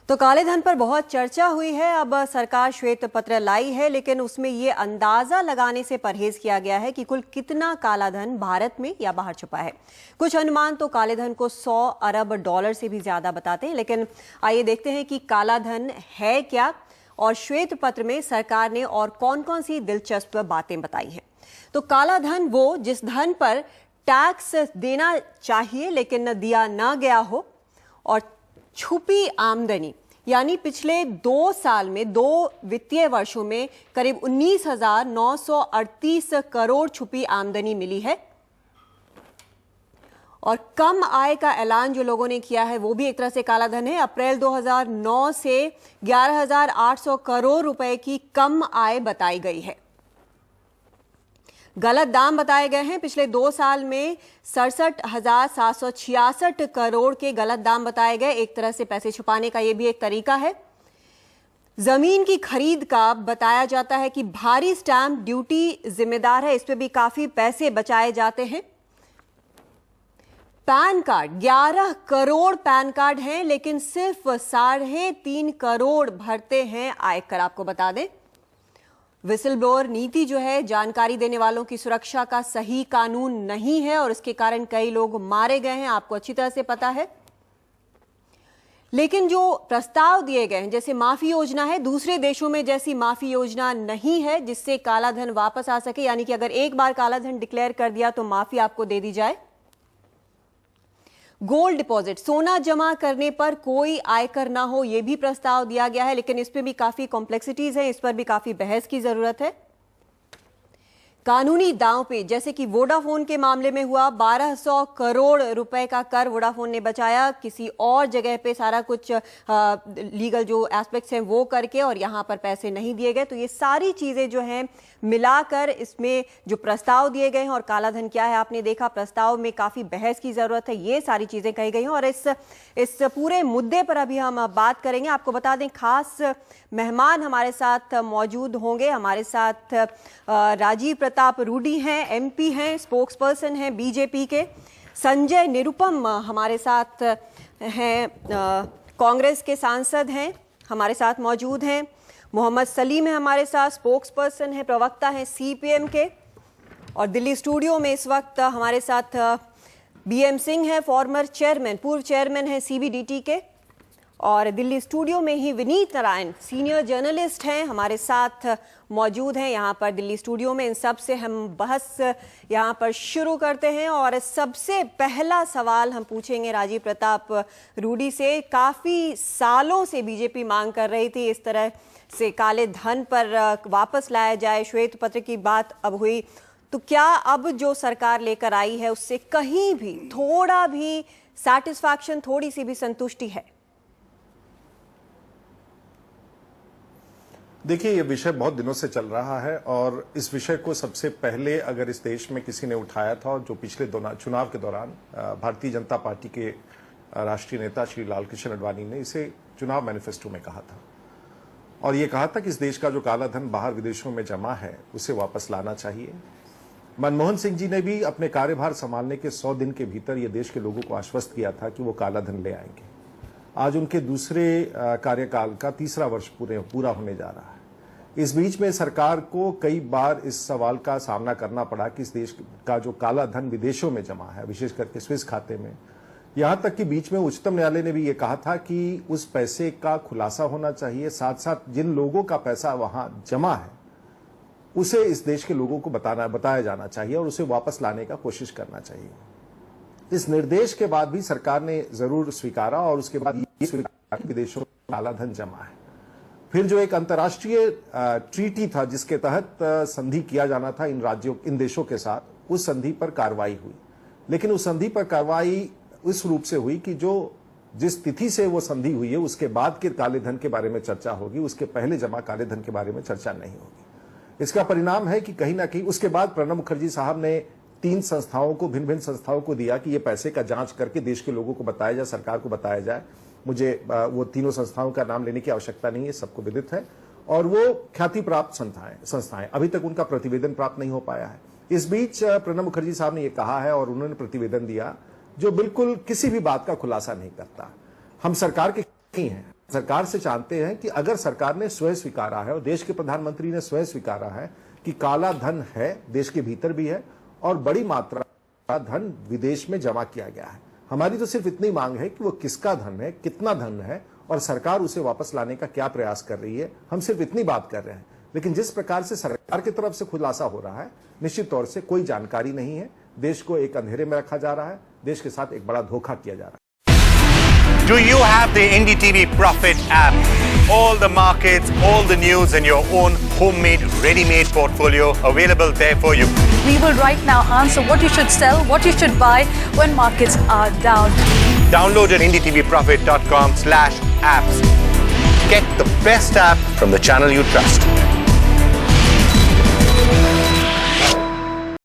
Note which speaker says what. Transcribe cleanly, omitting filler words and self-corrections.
Speaker 1: तो काले धन पर बहुत चर्चा हुई है। अब सरकार श्वेत पत्र लाई है, लेकिन उसमें ये अंदाजा लगाने से परहेज किया गया है कि कुल कितना काला धन भारत में या बाहर छुपा है। कुछ अनुमान तो काले धन को 100 अरब डॉलर से भी ज्यादा बताते हैं। लेकिन आइए देखते हैं कि काला धन है क्या और श्वेत पत्र में सरकार ने और कौन कौन सी दिलचस्प बातें बताई हैं। तो काला धन वो जिस धन पर टैक्स देना चाहिए लेकिन दिया ना गया हो, और छुपी आमदनी यानी पिछले 2 साल में 2 वित्तीय वर्षों में करीब 19,938 करोड़ छुपी आमदनी मिली है। और कम आय का ऐलान जो लोगों ने किया है वो भी एक तरह से काला धन है। अप्रैल 2009 से 11,800 करोड़ रुपए की कम आय बताई गई है। गलत दाम बताए गए हैं। पिछले 2 साल में 67,766 करोड़ के गलत दाम बताए गए। एक तरह से पैसे छुपाने का यह भी एक तरीका है। जमीन की खरीद का बताया जाता है कि भारी स्टैंप ड्यूटी जिम्मेदार है, इस पे भी काफी पैसे बचाए जाते हैं। Pan card 11 crore pan card हैं, लेकिन सिर्फ 3.5 करोड़ भरते हैं आयकर। आपको बता दें, विसल ब्लोअर नीति जो है जानकारी देने वालों की सुरक्षा का सही कानून नहीं है और इसके कारण कई लोग मारे गए हैं, आपको अच्छी तरह से पता है। लेकिन जो प्रस्ताव दिए गए हैं, जैसे माफी योजना है, दूसरे देशों में जैसी माफी योजना नहीं है जिससे काला धन वापस आ सके, यानी कि अगर एक बार काला धन डिक्लेयर कर दिया तो माफी आपको दे दी जाए। गोल्ड डिपॉजिट, सोना जमा करने पर कोई आयकर ना हो, यह भी प्रस्ताव दिया गया है, लेकिन इस पे भी काफी कॉम्प्लेक्सिटीज है, इस पर भी काफी बहस की जरूरत है। कानूनी दांव पे, जैसे कि वोडाफोन के मामले में हुआ, 1200 करोड़ रुपए का कर वोडाफोन ने बचाया, किसी और जगह पे सारा कुछ लीगल जो एस्पेक्ट्स हैं वो करके, और यहां पर पैसे नहीं दिए गए। तो ये सारी चीजें जो हैं मिलाकर इसमें जो प्रस्ताव दिए गए हैं, और काला धन क्या है आपने देखा, प्रस्ताव में काफी बहस की जरूरत है। ये सारी चीजें कही गई हैं और इस पूरे मुद्दे पर अभी हम बात करेंगे। आपको बता दें, खास मेहमान हमारे साथ मौजूद होंगे। हमारे साथ राजीव प्रताप रूडी हैं, एमपी हैं, स्पोक्स पर्सन हैं बीजेपी के। संजय निरुपम हमारे साथ हैं, कांग्रेस के सांसद हैं, हमारे साथ मौजूद हैं। मोहम्मद सलीम है हमारे साथ, स्पोक्स पर्सन है, प्रवक्ता हैं सीपीएम के। और दिल्ली स्टूडियो में इस वक्त हमारे साथ बीएम सिंह है, फॉर्मर चेयरमैन, पूर्व चेयरमैन है सीबीडीटी के। और दिल्ली स्टूडियो में ही विनीत नारायण, सीनियर जर्नलिस्ट हैं, हमारे साथ मौजूद हैं यहाँ पर दिल्ली स्टूडियो में। इन सब से हम बहस यहाँ पर शुरू करते हैं और सबसे पहला सवाल हम पूछेंगे राजीव प्रताप रूडी से। काफ़ी सालों से बीजेपी मांग कर रही थी इस तरह से काले धन पर वापस लाया जाए, श्वेत पत्र की बात अब हुई, तो क्या अब जो सरकार लेकर आई है उससे कहीं भी थोड़ा भी सैटिस्फैक्शन, थोड़ी सी भी संतुष्टि है?
Speaker 2: देखिए, ये विषय बहुत दिनों से चल रहा है और इस विषय को सबसे पहले अगर इस देश में किसी ने उठाया था, जो पिछले चुनाव के दौरान भारतीय जनता पार्टी के राष्ट्रीय नेता श्री लालकृष्ण आडवाणी ने इसे चुनाव मैनिफेस्टो में कहा था। और ये कहा था कि इस देश का जो काला धन बाहर विदेशों में जमा है उसे वापस लाना चाहिए। मनमोहन सिंह जी ने भी अपने कार्यभार संभालने के 100 दिन के भीतर ये देश के लोगों को आश्वस्त किया था कि वो काला धन ले आएंगे। आज उनके दूसरे कार्यकाल का 3रा वर्ष पूरा होने जा रहा है। इस बीच में सरकार को कई बार इस सवाल का सामना करना पड़ा कि इस देश का जो काला धन विदेशों में जमा है, विशेष करके स्विस खाते में, यहां तक कि बीच में उच्चतम न्यायालय ने भी ये कहा था कि उस पैसे का खुलासा होना चाहिए, साथ साथ जिन लोगों का पैसा वहां जमा है उसे इस देश के लोगों को बताया जाना चाहिए और उसे वापस लाने का कोशिश करना चाहिए। इस निर्देश के बाद भी सरकार ने जरूर स्वीकारा और उसके बाद ये स्वीकारा कि विदेशों में काला धन जमा है। फिर जो एक अंतर्राष्ट्रीय ट्रीटी था जिसके तहत संधि किया जाना था इन देशों के साथ, उस संधि पर कार्रवाई हुई। लेकिन उस संधि पर कार्रवाई इस रूप से हुई कि जिस तिथि से वो संधि हुई है उसके बाद के काले धन के बारे में चर्चा होगी, उसके पहले जमा काले धन के बारे में चर्चा नहीं होगी। इसका परिणाम है कि कहीं ना कहीं उसके बाद प्रणब मुखर्जी साहब ने 3 संस्थाओं को, भिन्न संस्थाओं को दिया कि ये पैसे का जांच करके देश के लोगों को बताया जाए, सरकार को बताया जाए। मुझे वो तीनों संस्थाओं का नाम लेने की आवश्यकता नहीं है, सबको विदित है। और वो ख्याति प्राप्त संस्थाएं, अभी तक उनका प्रतिवेदन प्राप्त नहीं हो पाया है। इस बीच प्रणब मुखर्जी साहब ने यह कहा है और उन्होंने प्रतिवेदन दिया जो बिल्कुल किसी भी बात का खुलासा नहीं करता। हम सरकार के नहीं हैं, सरकार से चाहते हैं कि अगर सरकार ने स्वयं स्वीकारा है और देश के प्रधानमंत्री ने स्वयं स्वीकारा है कि काला धन है, देश के भीतर भी है और बड़ी मात्रा का धन विदेश में जमा किया गया है, हमारी तो सिर्फ इतनी मांग है कि वो किसका धन है, कितना धन है और सरकार उसे वापस लाने का क्या प्रयास कर रही है। हम सिर्फ इतनी बात कर रहे हैं, लेकिन जिस प्रकार से सरकार की तरफ से खुलासा हो रहा है, निश्चित तौर से कोई जानकारी नहीं है। देश को एक अंधेरे में रखा जा रहा है, देश के साथ एक बड़ा धोखा किया जा रहा है।
Speaker 3: Do you have the NDTV Profit app? All the markets, all the news and your own homemade, ready-made portfolio available there for you.
Speaker 4: We will right now answer what you should sell, what you should buy when markets are down.
Speaker 3: Download at ndtvprofit.com/apps. Get the best app from the channel you trust.